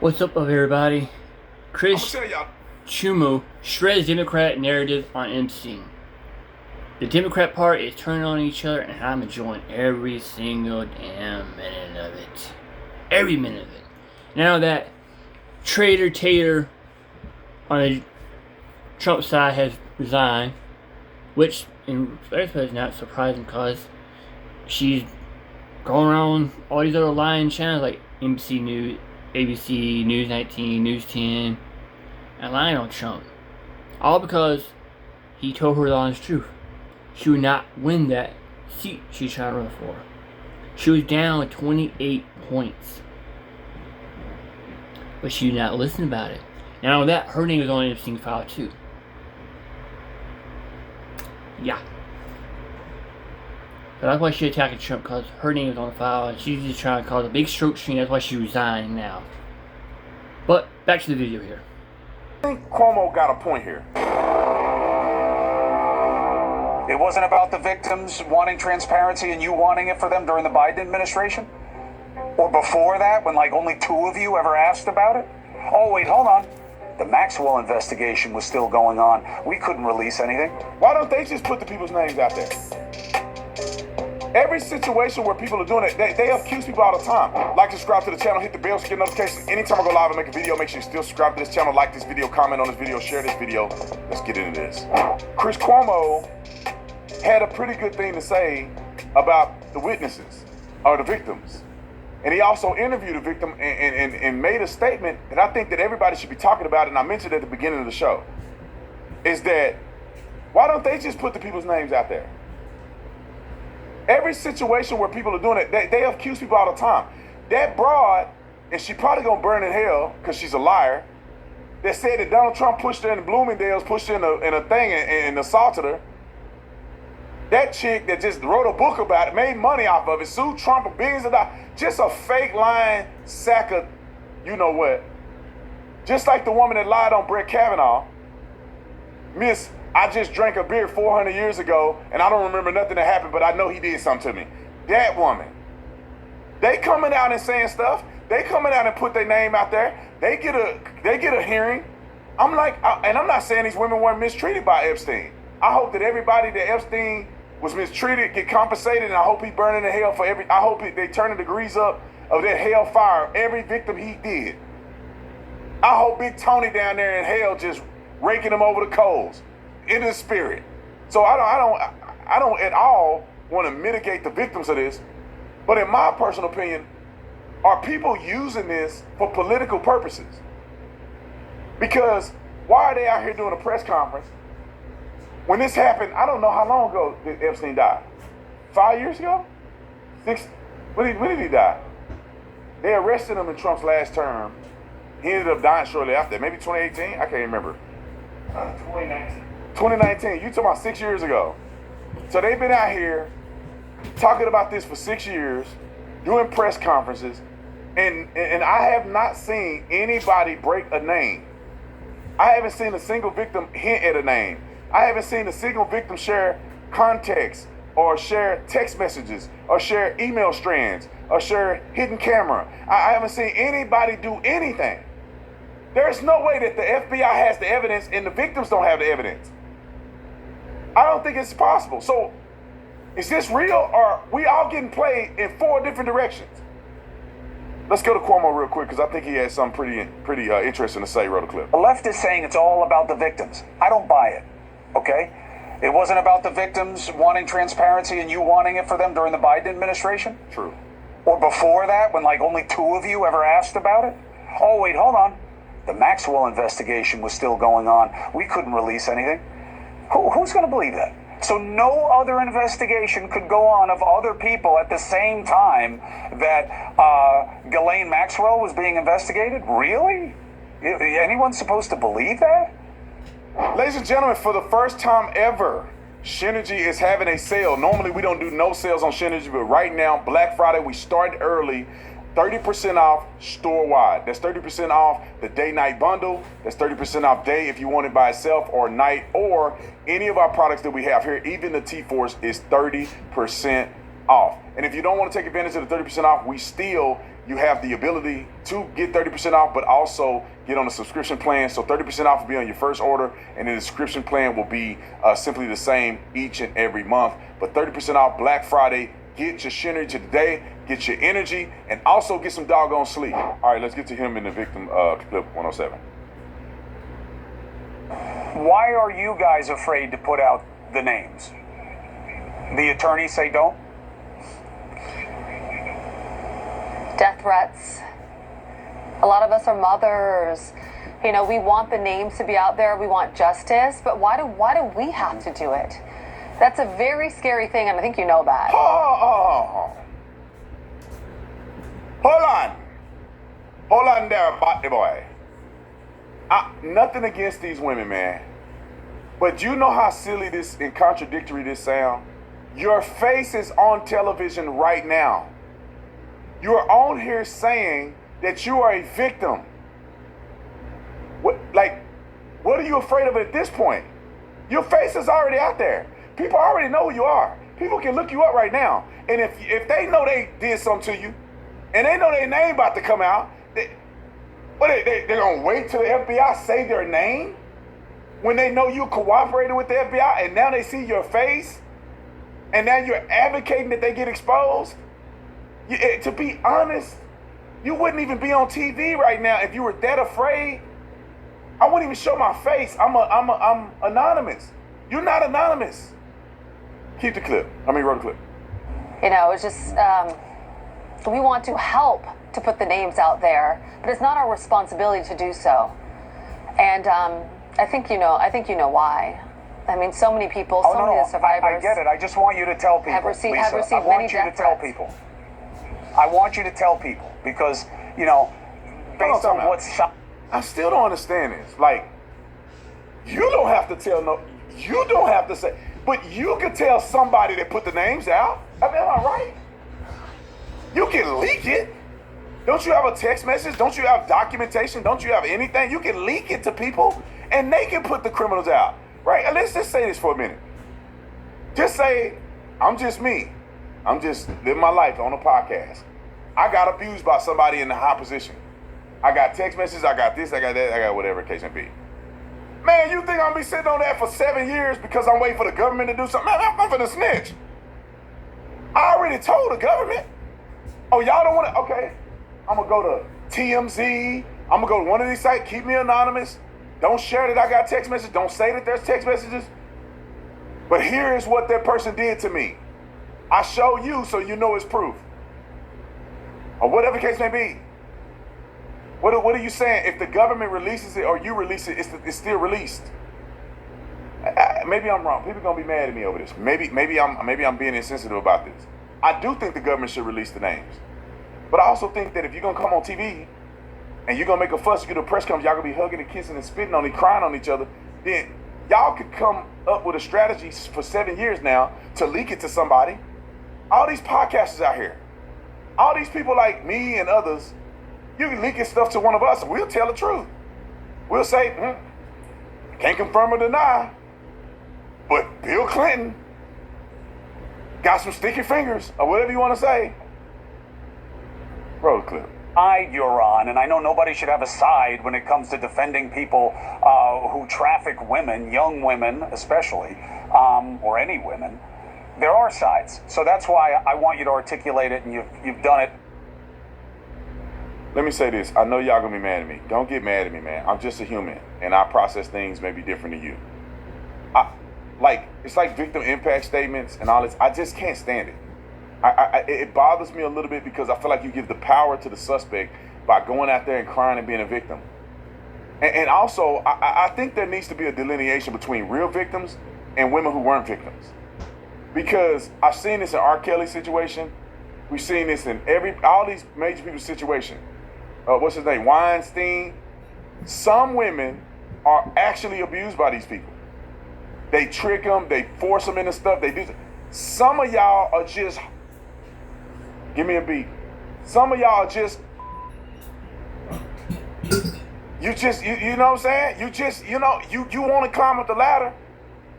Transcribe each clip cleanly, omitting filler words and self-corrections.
What's up, everybody? I'm Chris gonna tell y'all. Cuomo shreds Democrat narrative on Epstein. The Democrat Party is turning on each other, and I'm enjoying every single damn minute of it. Every minute of it. Now that traitor Tater on the Trump side has resigned, which in first place is not surprising because she's going around all these other lying channels like NBC News, ABC, News 19, News 10, and lying on Trump. All because he told her the honest truth. She would not win that seat she's trying to run for. She was down 28 points. But she did not listen about it. Now that, her name is on the Epstein file too. Yeah. But that's why she attacked Trump, because her name is on the file and she's just trying to cause a big stroke screen. That's why she resigned now. But back to the video here. I think Cuomo got a point here. It wasn't about the victims wanting transparency and you wanting it for them during the Biden administration? Or before that, when like only two of you ever asked about it? Oh, wait, hold on. The Maxwell investigation was still going on. We couldn't release anything. Why don't they just put the people's names out there? Every situation where people are doing it, they accuse people all the time. Like, subscribe to the channel, hit the bell to get notifications. Anytime I go live and make a video, make sure you still subscribe to this channel, like this video, comment on this video, share this video. Let's get into this. Chris Cuomo had a pretty good thing to say about the witnesses, or the victims. And he also interviewed a victim and made a statement that I think that everybody should be talking about, and I mentioned at the beginning of the show, is that why don't they just put the people's names out there? Every situation where people are doing it, they accuse people all the time. That broad, and she probably gonna burn in hell because she's a liar, that said that Donald Trump pushed her in the Bloomingdale's, pushed her in a thing and assaulted her. That chick that just wrote a book about it, made money off of it, sued Trump for billions of dollars. Just a fake lying sack of you know what. Just like the woman that lied on Brett Kavanaugh. Miss, I just drank a beer 400 years ago and I don't remember nothing that happened, but I know he did something to me. That woman. They coming out and saying stuff. They coming out and put their name out there. They get a hearing. I'm like, and I'm not saying these women weren't mistreated by Epstein. I hope that everybody that Epstein was mistreated get compensated, and I hope he burning in hell for I hope they turn the degrees up of that hellfire, every victim he did. I hope Big Tony down there in hell just raking them over the coals in the spirit. So I don't at all want to mitigate the victims of this, but in my personal opinion, are people using this for political purposes? Because why are they out here doing a press conference? When this happened, I don't know how long ago did Epstein die. 5 years ago? 6? When did he die? They arrested him in Trump's last term. He ended up dying shortly after. Maybe 2018? I can't remember. 2019. 2019. You talking about 6 years ago. So they've been out here talking about this for 6 years, doing press conferences, and I have not seen anybody break a name. I haven't seen a single victim hint at a name. I haven't seen a single victim share context or share text messages or share email strands or share hidden camera. I haven't seen anybody do anything. There's no way that the FBI has the evidence and the victims don't have the evidence. I don't think it's possible. So is this real, or are we all getting played in 4 different directions? Let's go to Cuomo real quick because I think he has something pretty interesting to say. Wrote a clip. The left is saying it's all about the victims. I don't buy it. Okay? It wasn't about the victims wanting transparency and you wanting it for them during the Biden administration? True. Or before that, when like only two of you ever asked about it? Oh, wait, hold on. The Maxwell investigation was still going on. We couldn't release anything. Who's going to believe that? So no other investigation could go on of other people at the same time that Ghislaine Maxwell was being investigated? Really? Anyone supposed to believe that? Ladies and gentlemen, for the first time ever, Shenergy is having a sale. Normally we don't do no sales on Shenergy, but right now, Black Friday, we started early. 30% off store-wide. That's 30% off the day-night bundle. That's 30% off day if you want it by itself, or night, or any of our products that we have here. Even the T-Force is 30% off. And if you don't want to take advantage of the 30% off, we still you have the ability to get 30% off, but also get on a subscription plan. So 30% off will be on your first order, and then the subscription plan will be simply the same each and every month. But 30% off Black Friday. Get your Shinergy today, get your energy, and also get some doggone sleep. All right, let's get to him in the victim clip 107. Why are you guys afraid to put out the names? The attorneys say don't? Death threats. A lot of us are mothers. You know, we want the names to be out there. We want justice, but why do we have to do it? That's a very scary thing, and I think you know that. Hold on there, Botty boy. Nothing against these women, man. But you know how silly this and contradictory this sound? Your face is on television right now. You're on here saying that you are a victim. What are you afraid of at this point? Your face is already out there. People already know who you are. People can look you up right now. And if they know they did something to you, and they know their name about to come out, they're going to wait till the FBI say their name? When they know you cooperated with the FBI, and now they see your face, and now you're advocating that they get exposed? To be honest, you wouldn't even be on TV right now if you were that afraid. I wouldn't even show my face. I'm anonymous. You're not anonymous. Keep the clip. Roll the clip. You know, it's just, we want to help to put the names out there, but it's not our responsibility to do so. And I think you know why. I mean, so many people, so many of the survivors. I get it. I just want you to tell people. Have received Lisa, many I want you to death tell threats. people. I want you to tell people because, you know, based on what's... I still don't understand this. Like, you don't have to tell you don't have to say, but you can tell somebody that put the names out. Am I right? You can leak it. Don't you have a text message? Don't you have documentation? Don't you have anything? You can leak it to people and they can put the criminals out, right? And let's just say this for a minute. Just say, I'm just me. I'm just living my life on a podcast. I got abused by somebody in the high position. I got text messages, I got this, I got that, I got whatever the case may be. Man, you think I'm gonna be sitting on that for 7 years because I'm waiting for the government to do something? Man, I'm finna snitch. I already told the government. Oh, y'all don't wanna, okay. I'm gonna go to TMZ. I'm gonna go to one of these sites, keep me anonymous. Don't share that I got text messages. Don't say that there's text messages. But here is what that person did to me. I show you so you know it's proof. Or whatever the case may be. What are you saying? If the government releases it or you release it, it's still released. Maybe I'm wrong. People are gonna be mad at me over this. Maybe I'm being insensitive about this. I do think the government should release the names. But I also think that if you're gonna come on TV and you're gonna make a fuss, you do a press conference, y'all gonna be hugging and kissing and spitting on each, crying on each other, then y'all could come up with a strategy for 7 years now to leak it to somebody. All these podcasters out here, all these people like me and others, you can leak your stuff to one of us and we'll tell the truth. We'll say, can't confirm or deny, but Bill Clinton got some sticky fingers or whatever you want to say. Roll the clip. Side you're on, and I know nobody should have a side when it comes to defending people who traffic women, young women especially, or any women. There are sides. So that's why I want you to articulate it, and you've done it. Let me say this. I know y'all gonna be mad at me. Don't get mad at me, man. I'm just a human, and I process things maybe different than you. It's like victim impact statements and all this. I just can't stand it. It bothers me a little bit because I feel like you give the power to the suspect by going out there and crying and being a victim. And also, I think there needs to be a delineation between real victims and women who weren't victims. Because I've seen this in R. Kelly's situation. We've seen this in all these major people's situation. What's his name? Weinstein. Some women are actually abused by these people. They trick them. They force them into stuff. They do. Some of y'all are just. Give me a beat. Some of y'all are just. You know what I'm saying? You want to climb up the ladder,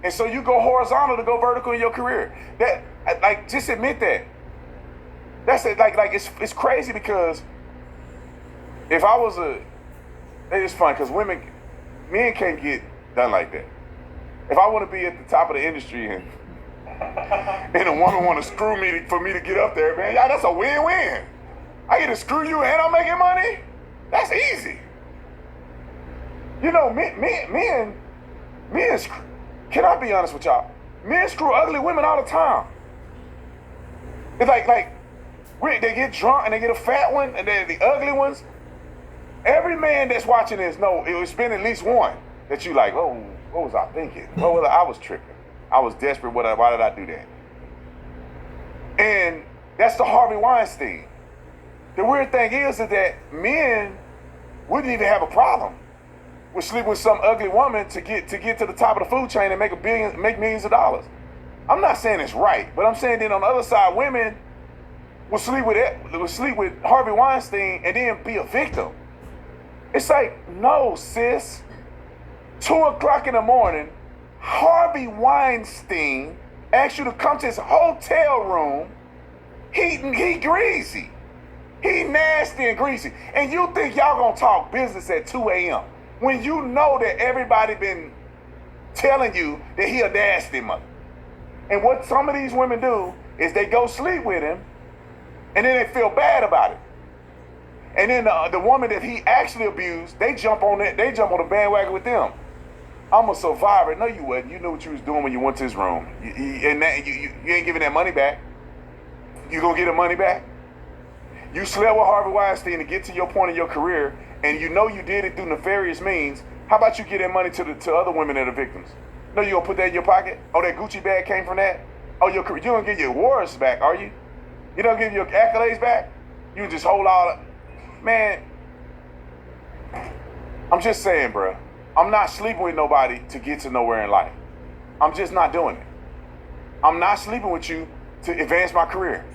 and so you go horizontal to go vertical in your career. Just admit that. That's it. It's crazy because if I was it's fun because men can't get done like that. If I want to be at the top of the industry and a woman want to screw me for me to get up there, man, that's a win-win. I get to screw you and I'm making money. That's easy. You know, men, can I be honest with y'all? Men screw ugly women all the time. It's like they get drunk and they get a fat one and they're the ugly ones. Every man that's watching this know it's been at least one that you like, oh, what was I thinking? I was tripping. I was desperate. Why did I do that? And that's the Harvey Weinstein. The weird thing is that men wouldn't even have a problem with sleeping with some ugly woman to get to the top of the food chain and make millions of dollars. I'm not saying it's right, but I'm saying that on the other side, women will sleep with Harvey Weinstein and then be a victim. It's like, no, sis. 2 o'clock in the morning, Harvey Weinstein asks you to come to his hotel room. He greasy. He nasty and greasy. And you think y'all gonna talk business at 2 a.m. when you know that everybody been telling you that he a nasty mother. And what some of these women do is they go sleep with him and then they feel bad about it. And then the woman that he actually abused, they jump on the bandwagon with them. I'm a survivor. No, you wasn't. You knew what you was doing when you went to his room. You ain't giving that money back. You gonna get the money back? You slept with Harvey Weinstein to get to your point in your career, and you know you did it through nefarious means. How about you give that money to other women that are victims? No, you gonna put that in your pocket? Oh, that Gucci bag came from that? Oh, you don't give your awards back, are you? You don't give your accolades back? You just hold all. Man, I'm just saying, bro. I'm not sleeping with nobody to get to nowhere in life. I'm just not doing it. I'm not sleeping with you to advance my career.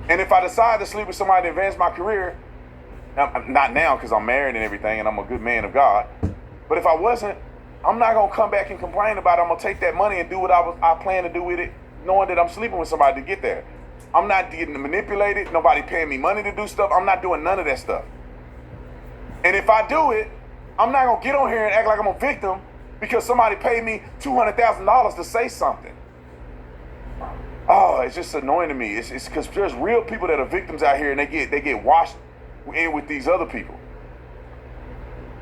And if I decide to sleep with somebody to advance my career, not now because I'm married and everything and I'm a good man of God, but if I wasn't, I'm not going to come back and complain about it. I'm going to take that money and do what I plan to do with it, knowing that I'm sleeping with somebody to get there. I'm not getting manipulated. Nobody paying me money to do stuff. I'm not doing none of that stuff. And if I do it, I'm not going to get on here and act like I'm a victim because somebody paid me $200,000 to say something. Oh, it's just annoying to me. It's because there's real people that are victims out here and they get washed in with these other people.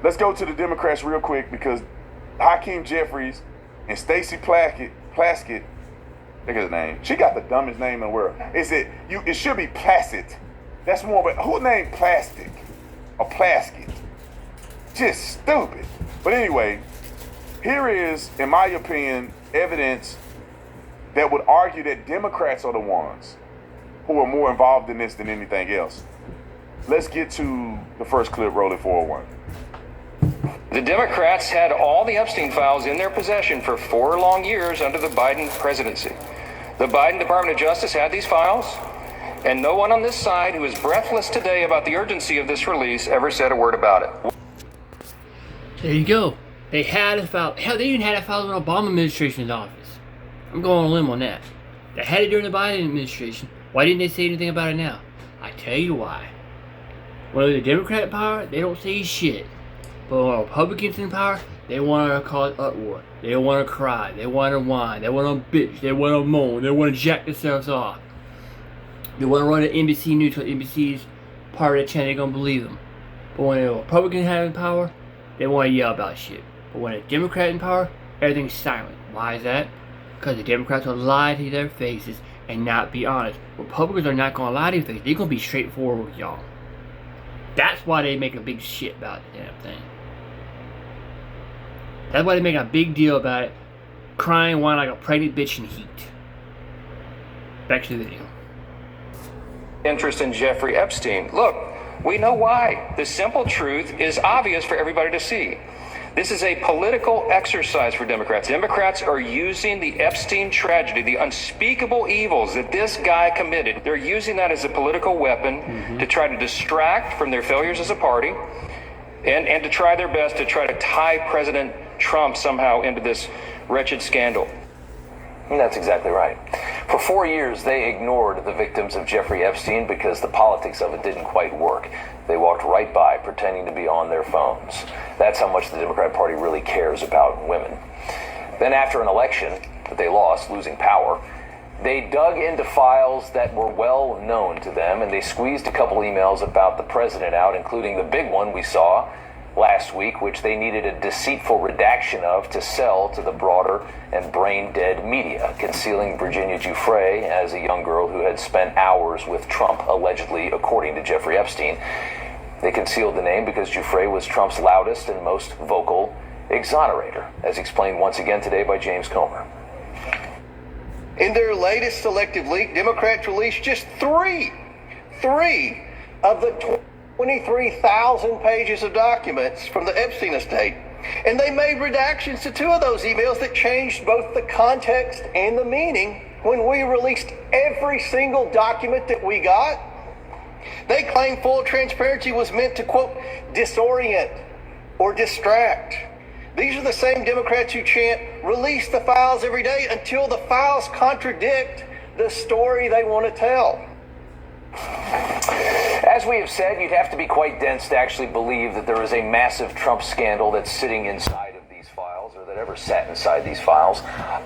Let's go to the Democrats real quick because Hakeem Jeffries and Stacey Plaskett, look at his name. She got the dumbest name in the world. It should be Placid. That's more of a, who named Plastic or Plaskett? Just stupid. But anyway, here is, in my opinion, evidence that would argue that Democrats are the ones who are more involved in this than anything else. Let's get to the first clip, rolling 401. The Democrats had all the Epstein files in their possession for 4 long years under the Biden presidency. The Biden Department of Justice had these files, and no one on this side who is breathless today about the urgency of this release ever said a word about it. There you go. They had a file. Hell, they even had a file in the Obama administration's office. I'm going on a limb on that. They had it during the Biden administration. Why didn't they say anything about it now? I tell you why. When the Democrat in power, they don't say shit. But when Republicans in power, they want to cause uproar. They want to cry. They want to whine. They want to bitch. They want to moan. They want to jack themselves off. They want to run to NBC News till NBC's part of the channel. They're going to believe them. But when a Republican has power, they want to yell about shit. But when a Democrat in power, everything's silent. Why is that? Because the Democrats will lie to their faces and not be honest. Republicans are not going to lie to your face. They're going to be straightforward with y'all. That's why they make a big shit about the damn thing. That's why they make a big deal about it. Crying, whining like a pregnant bitch in heat. Back to the video. Interest in Jeffrey Epstein. Look, we know why. The simple truth is obvious for everybody to see. This is a political exercise for Democrats. Democrats are using the Epstein tragedy, the unspeakable evils that this guy committed. They're using that as a political weapon to try to distract from their failures as a party and to try their best to try to tie President Trump somehow into this wretched scandal. That's exactly right. For 4 years, they ignored the victims of Jeffrey Epstein because the politics of it didn't quite work. They walked right by, pretending to be on their phones. That's how much the Democrat Party really cares about women. Then after an election that they lost, losing power, they dug into files that were well known to them, and they squeezed a couple emails about the president out, including the big one we saw last week, which they needed a deceitful redaction of to sell to the broader and brain-dead media, concealing Virginia Giuffre as a young girl who had spent hours with Trump, allegedly, according to Jeffrey Epstein. They concealed the name because Giuffre was Trump's loudest and most vocal exonerator, as explained once again today by James Comer. In their latest selective leak, Democrats released just three of the 23,000 pages of documents from the Epstein estate. And they made redactions to 2 of those emails that changed both the context and the meaning when we released every single document that we got. They claimed full transparency was meant to, quote, disorient or distract. These are the same Democrats who chant, release the files every day until the files contradict the story they want to tell. As we have said, you'd have to be quite dense to actually believe that there is a massive Trump scandal that's sitting inside of these files, or that ever sat inside these files.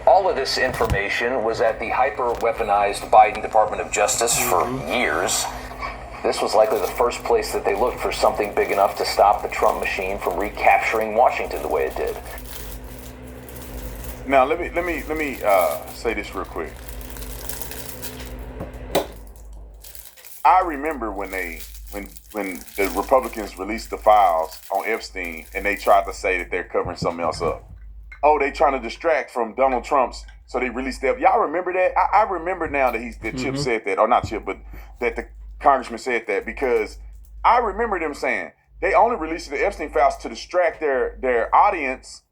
All of this information was at the hyper-weaponized Biden Department of Justice for years. This was likely the first place that they looked for something big enough to stop the Trump machine from recapturing Washington the way it did. Now let me say this real quick. I remember when the Republicans released the files on Epstein and they tried to say that they're covering something else up. Oh, they trying to distract from Donald Trump's, so they released that. Y'all remember that? I remember now that Chip said that, or not Chip, but that the congressman said that, because I remember them saying they only released the Epstein files to distract their audience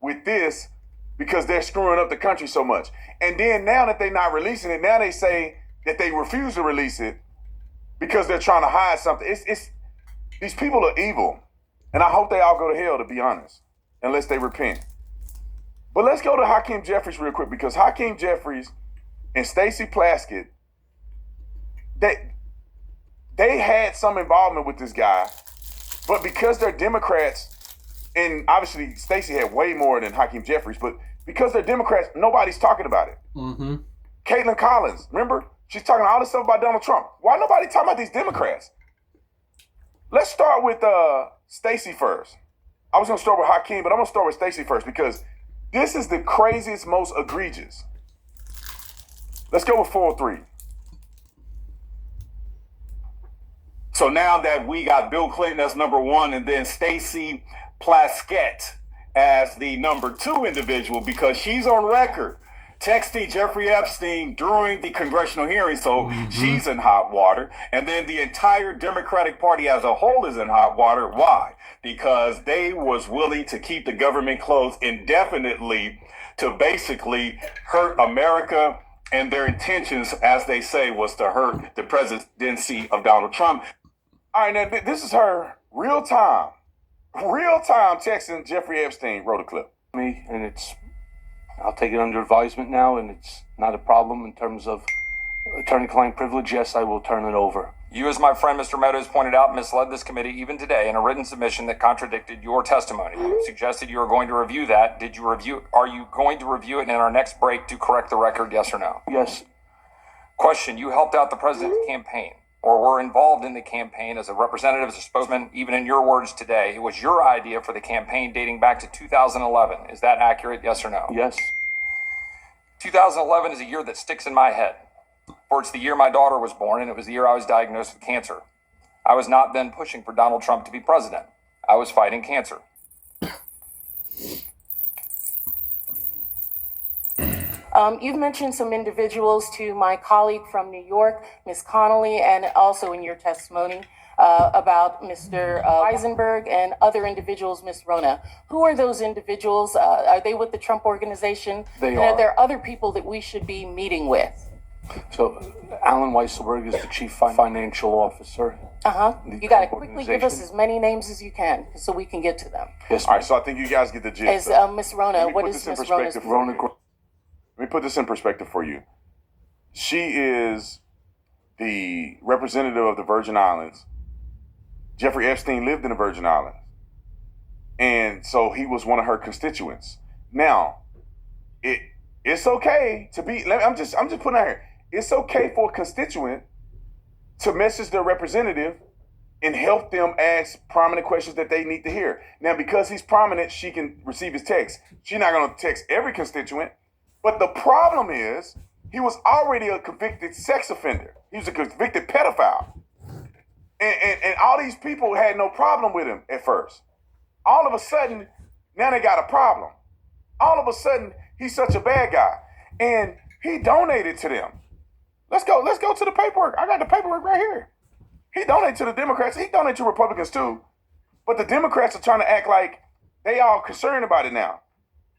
with this because they're screwing up the country so much. And then now that they're not releasing it, now they say that they refuse to release it because they're trying to hide something. It's these people are evil, and I hope they all go to hell, to be honest, unless they repent. But let's go to Hakeem Jeffries real quick, because Hakeem Jeffries and Stacey Plaskett, they had some involvement with this guy, but because they're Democrats, and obviously Stacey had way more than Hakeem Jeffries, but because they're Democrats, nobody's talking about it. Mm-hmm. Caitlin Collins, remember? She's talking all this stuff about Donald Trump. Why nobody talking about these Democrats? Let's start with Stacey first. I was going to start with Hakeem, but I'm going to start with Stacey first because this is the craziest, most egregious. Let's go with 4-3. So now that we got Bill Clinton as number 1 and then Stacey Plaskett as the number 2 individual, because she's on record texting Jeffrey Epstein during the congressional hearing, so she's in hot water. And then the entire Democratic Party as a whole is in hot water. Why? Because they was willing to keep the government closed indefinitely to basically hurt America, and their intentions, as they say, was to hurt the presidency of Donald Trump. All right, now this is her real time texting Jeffrey Epstein. Wrote a clip. And I'll take it under advisement now, and it's not a problem in terms of attorney-client privilege. Yes, I will turn it over. You, as my friend Mr. Meadows pointed out, misled this committee even today in a written submission that contradicted your testimony. You suggested you were going to review that. Are you going to review it in our next break to correct the record, yes or no? Yes. Question, you helped out the president's campaign, or were involved in the campaign as a representative, as a spokesman, even in your words today. It was your idea for the campaign dating back to 2011. Is that accurate, yes or no? Yes. 2011 is a year that sticks in my head. For it's the year my daughter was born, and it was the year I was diagnosed with cancer. I was not then pushing for Donald Trump to be president. I was fighting cancer. You've mentioned some individuals to my colleague from New York, Ms. Connolly, and also in your testimony about Mr. Eisenberg and other individuals, Ms. Rona. Who are those individuals? Are they with the Trump Organization? They and are. Are there other people that we should be meeting with? So Alan Weisselberg is the chief financial officer. You got to quickly give us as many names as you can so we can get to them. Yes. All right, so I think you guys get the gist. Ms. Rona, what is Ms. Rona's? Let me put this in perspective for you. She is the representative of the Virgin Islands. Jeffrey Epstein lived in the Virgin Islands. And so he was one of her constituents. Now, it's okay to be, I'm just putting out here, it's okay for a constituent to message their representative and help them ask prominent questions that they need to hear. Now, because he's prominent, she can receive his text. She's not going to text every constituent. But the problem is, he was already a convicted sex offender. He was a convicted pedophile. And all these people had no problem with him at first. All of a sudden, now they got a problem. All of a sudden, he's such a bad guy. And he donated to them. Let's go to the paperwork. I got the paperwork right here. He donated to the Democrats. He donated to Republicans too. But the Democrats are trying to act like they all concerned about it now.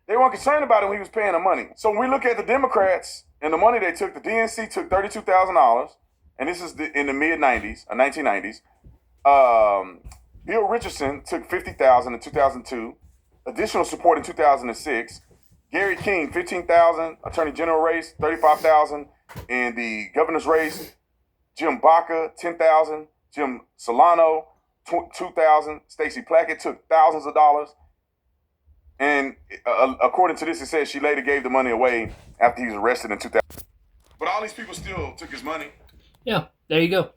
They weren't concerned about it when he was paying the money. So when we look at the Democrats and the money they took, the DNC took $32,000, and this is in the mid-90s, 1990s. Bill Richardson took $50,000 in 2002. Additional support in 2006. Gary King, $15,000. Attorney General race, $35,000. In the governor's race, Jim Baca, $10,000. Jim Solano, $2,000. Stacey Plackett took thousands of dollars. And according to this, it says she later gave the money away after he was arrested in 2000. But all these people still took his money. Yeah, there you go.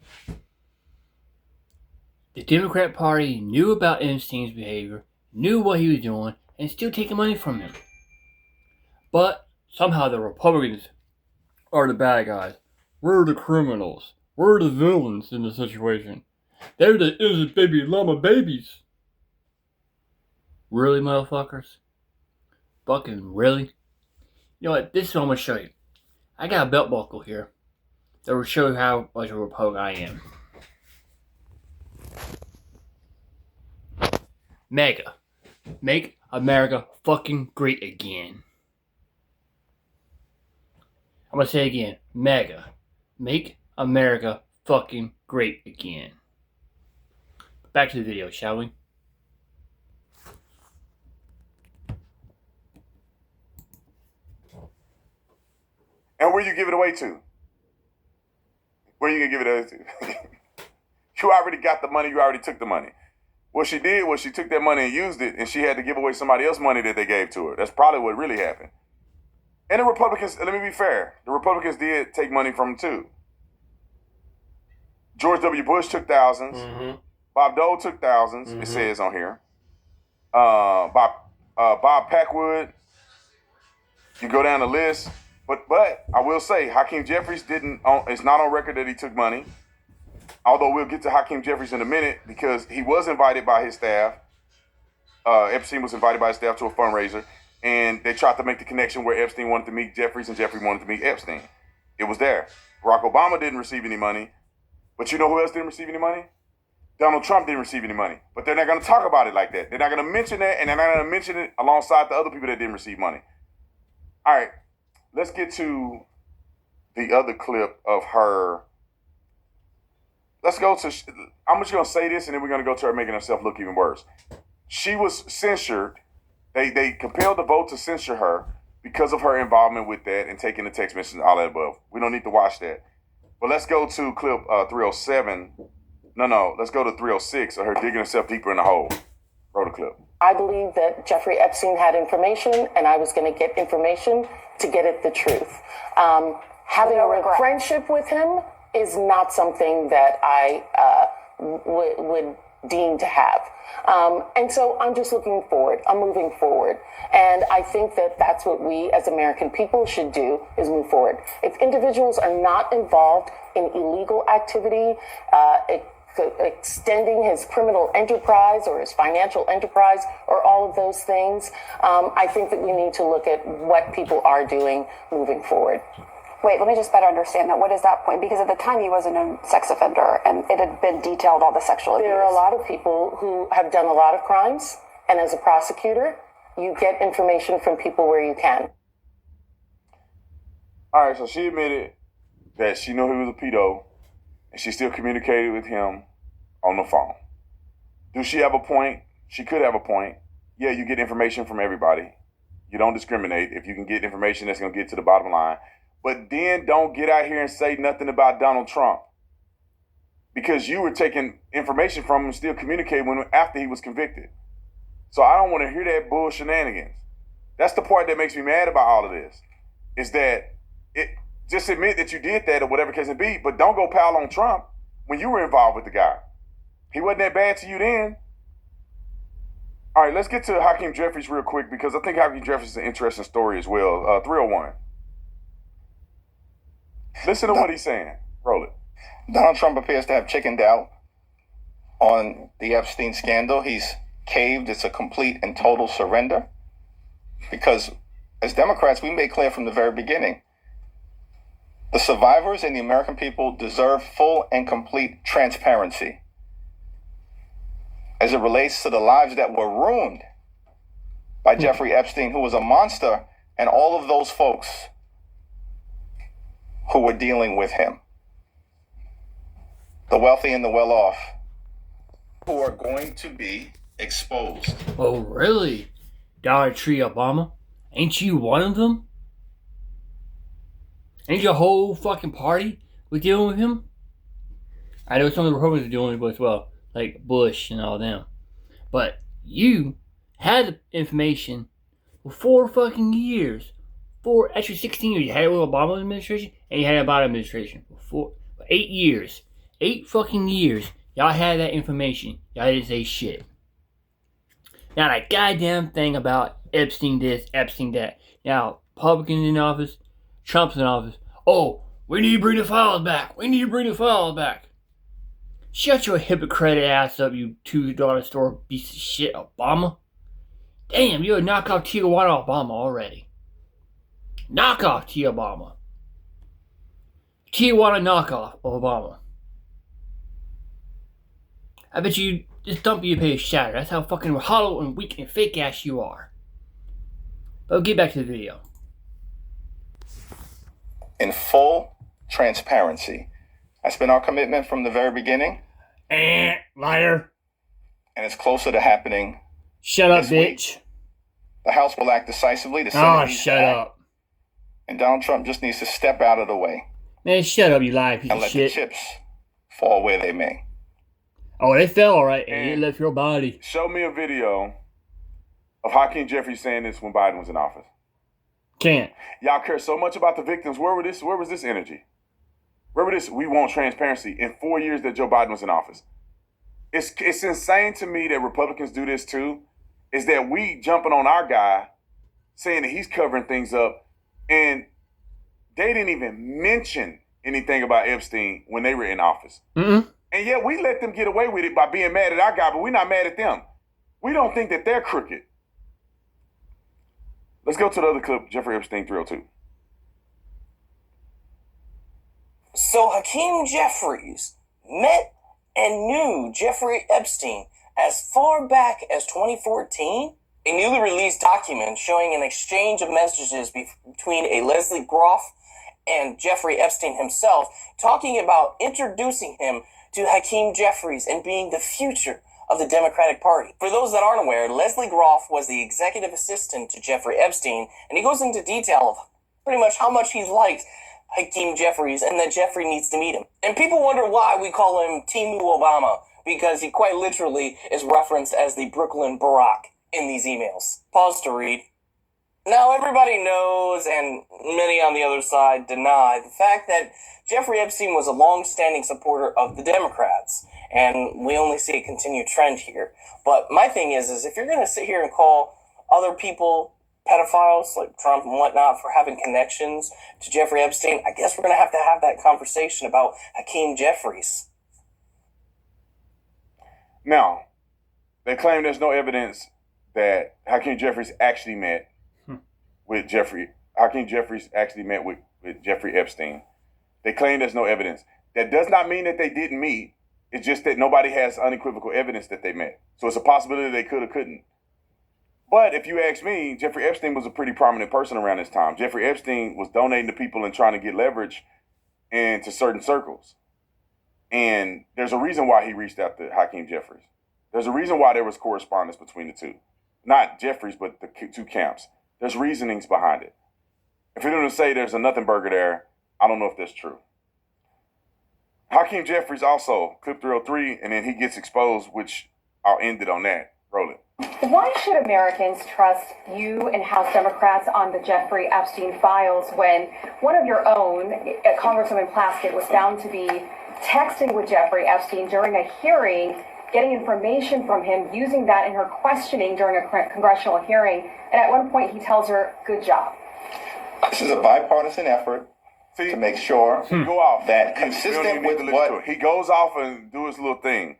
The Democrat Party knew about Epstein's behavior, knew what he was doing, and still taking money from him. But somehow the Republicans are the bad guys. We're the criminals. We're the villains in the situation. They're the innocent baby llama babies. Really, motherfuckers? Fucking really? You know what? This is what I'm going to show you. I got a belt buckle here that will show you how much of a Republican I am. MAGA. Make America fucking great again. I'm going to say it again. MAGA. Make America fucking great again. Back to the video, shall we? And where you give it away to? Where you gonna give it away to? You already got the money. You already took the money. What she did was she took that money and used it, and she had to give away somebody else's money that they gave to her. That's probably what really happened. And the Republicans, let me be fair, the Republicans did take money from them too. George W. Bush took thousands. Mm-hmm. Bob Dole took thousands, it says on here. Bob Packwood, you go down the list. But I will say, Hakeem Jeffries it's not on record that he took money. Although we'll get to Hakeem Jeffries in a minute because he was invited by his staff. Epstein was invited by his staff to a fundraiser. And they tried to make the connection where Epstein wanted to meet Jeffries and Jeffrey wanted to meet Epstein. It was there. Barack Obama didn't receive any money. But you know who else didn't receive any money? Donald Trump didn't receive any money. But they're not going to talk about it like that. They're not going to mention that, and they're not going to mention it alongside the other people that didn't receive money. All right. Let's get to the other clip of her. Let's go to, I'm just going to say this and then we're going to go to her making herself look even worse. She was censured. They compelled the vote to censure her because of her involvement with that and taking the text message and all that above. We don't need to watch that. But let's go to clip 307. No, let's go to 306 of her digging herself deeper in the hole. Roll the clip. I believe that Jeffrey Epstein had information, and I was going to get information to get at the truth. Having a friendship with him is not something that I would deem to have. And so I'm just looking forward. I'm moving forward. And I think that that's what we as American people should do, is move forward. If individuals are not involved in illegal activity, extending his criminal enterprise or his financial enterprise or all of those things, I think that we need to look at what people are doing moving forward. Wait, let me just better understand that. What is that point? Because at the time he was a known sex offender and it had been detailed all the sexual abuse. There are a lot of people who have done a lot of crimes, and as a prosecutor, you get information from people where you can. All right, so she admitted that she knew he was a pedo and she still communicated with him on the phone. Do she have a point? She could have a point. Yeah, you get information from everybody. You don't discriminate. If you can get information that's going to get to the bottom line. But then don't get out here and say nothing about Donald Trump. Because you were taking information from him and still communicating with him after he was convicted. So I don't want to hear that bull shenanigans. That's the part that makes me mad about all of this. Is that just admit that you did that or whatever case it be, but don't go pile on Trump when you were involved with the guy. He wasn't that bad to you then. All right, let's get to Hakeem Jeffries real quick because I think Hakeem Jeffries is an interesting story as well. 301. Listen to what he's saying. Roll it. Donald Trump appears to have chickened out on the Epstein scandal. He's caved. It's a complete and total surrender. Because as Democrats, we made clear from the very beginning, the survivors and the American people deserve full and complete transparency as it relates to the lives that were ruined by Jeffrey Epstein, who was a monster, and all of those folks who were dealing with him. The wealthy and the well-off, who are going to be exposed. Oh, really? Dollar Tree Obama? Ain't you one of them? Ain't your whole fucking party was dealing with him? I know some of the Republicans are dealing with him as well, like Bush and all them. But you had the information for 4 fucking years. 16 years. You had it with Obama administration and you had it Biden administration. For 8 years. 8 fucking years. Y'all had that information. Y'all didn't say shit. Not a goddamn thing about Epstein this, Epstein that. Now, Republicans in office, Trump's in office. Oh, we need to bring the files back. We need to bring the files back. Shut your hypocrite ass up, you $2 store piece of shit, Obama. Damn, you're a knockoff Tijuana Obama already. Knockoff Tijuana. Tijuana knockoff of Obama. I bet you this dump you pay is shattered. That's how fucking hollow and weak and fake ass you are. But get back to the video. In full transparency. That's been our commitment from the very beginning. Liar. And it's closer to happening. Shut up, bitch. Week. The House will act decisively. The Senate shut up. And Donald Trump just needs to step out of the way. Man, shut up, you lying piece and of let shit. The chips fall where they may. Oh, they fell alright, and it left your body. Show me a video of Hakeem Jeffries saying this when Biden was in office. Can't. Y'all care so much about the victims. Where was this energy? Where was this? We want transparency in 4 years that Joe Biden was in office. It's insane to me that Republicans do this too. Is that we jumping on our guy, saying that he's covering things up, and they didn't even mention anything about Epstein when they were in office. Mm-mm. And yet we let them get away with it by being mad at our guy, but we're not mad at them. We don't think that they're crooked. Let's go to the other clip, Jeffrey Epstein 302. So Hakeem Jeffries met and knew Jeffrey Epstein as far back as 2014. A newly released document showing an exchange of messages between a Leslie Groff and Jeffrey Epstein himself, talking about introducing him to Hakeem Jeffries and being the future of the Democratic Party. For those that aren't aware, Leslie Groff was the executive assistant to Jeffrey Epstein, and he goes into detail of pretty much how much he liked Hakeem Jeffries and that Jeffrey needs to meet him. And people wonder why we call him Timu Obama, because he quite literally is referenced as the Brooklyn Barack in these emails. Pause to read. Now everybody knows, and many on the other side deny, the fact that Jeffrey Epstein was a long-standing supporter of the Democrats, and we only see a continued trend here. But my thing is if you're going to sit here and call other people pedophiles like Trump and whatnot for having connections to Jeffrey Epstein, I guess we're going to have that conversation about Hakeem Jeffries. Now, they claim there's no evidence that Hakeem Jeffries actually met with Jeffrey. Hakeem Jeffries actually met with Jeffrey Epstein. They claim there's no evidence. That does not mean that they didn't meet. It's just that nobody has unequivocal evidence that they met. So it's a possibility they could or couldn't. But if you ask me, Jeffrey Epstein was a pretty prominent person around this time. Jeffrey Epstein was donating to people and trying to get leverage into certain circles. And there's a reason why he reached out to Hakeem Jeffries. There's a reason why there was correspondence between the two. Not Jeffries, but the two camps. There's reasonings behind it. If you're going to say there's a nothing burger there, I don't know if that's true. Hakeem Jeffries also, clip 303, and then he gets exposed, which I'll end it on that. Roll it. Why should Americans trust you and House Democrats on the Jeffrey Epstein files when one of your own, Congresswoman Plaskett, was found to be texting with Jeffrey Epstein during a hearing, getting information from him, using that in her questioning during a congressional hearing, and at one point he tells her, "Good job." This is a bipartisan effort to make sure that consistent with what he goes off and do his little thing.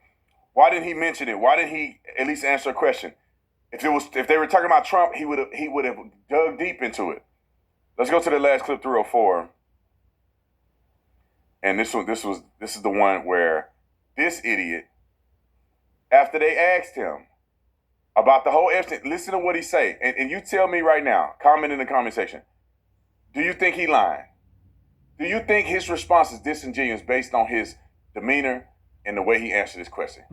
Why didn't he mention it? Why didn't he at least answer a question? If they were talking about Trump, he would have dug deep into it. Let's go to the last clip, 304. And this is the one where this idiot, after they asked him about the whole Epstein, listen to what he say. And you tell me right now, comment in the comment section. Do you think he lying? Do you think his response is disingenuous based on his demeanor and the way he answered this question?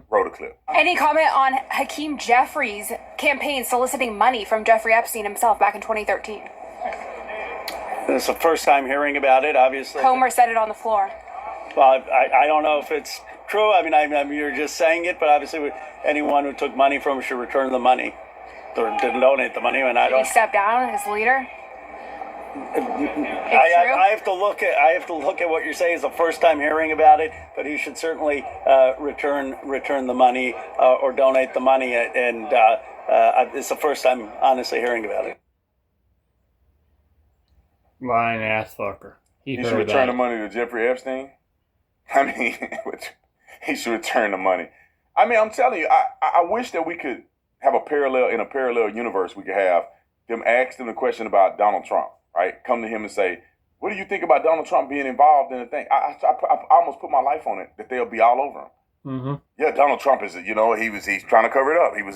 Roll the clip. Any comment on Hakeem Jeffries' campaign soliciting money from Jeffrey Epstein himself back in 2013? This is the first time hearing about it, obviously. Comer said it on the floor. Well, I don't know if it's true. I mean, you're just saying it, but obviously anyone who took money from him should return the money or didn't donate the money. And Did he step down as leader? I have to look at what you're saying. It's the first time hearing about it, but he should certainly return the money or donate the money. And it's the first time, honestly, hearing about it. Lying ass fucker. He should return the money to Jeffrey Epstein. I mean, he should return the money. I mean, I'm telling you, I wish that we could have a parallel universe. We could have them ask them the question about Donald Trump. Right? Come to him and say, what do you think about Donald Trump being involved in the thing? I almost put my life on it that they'll be all over him. Yeah, Donald Trump is, he's trying to cover it up. He was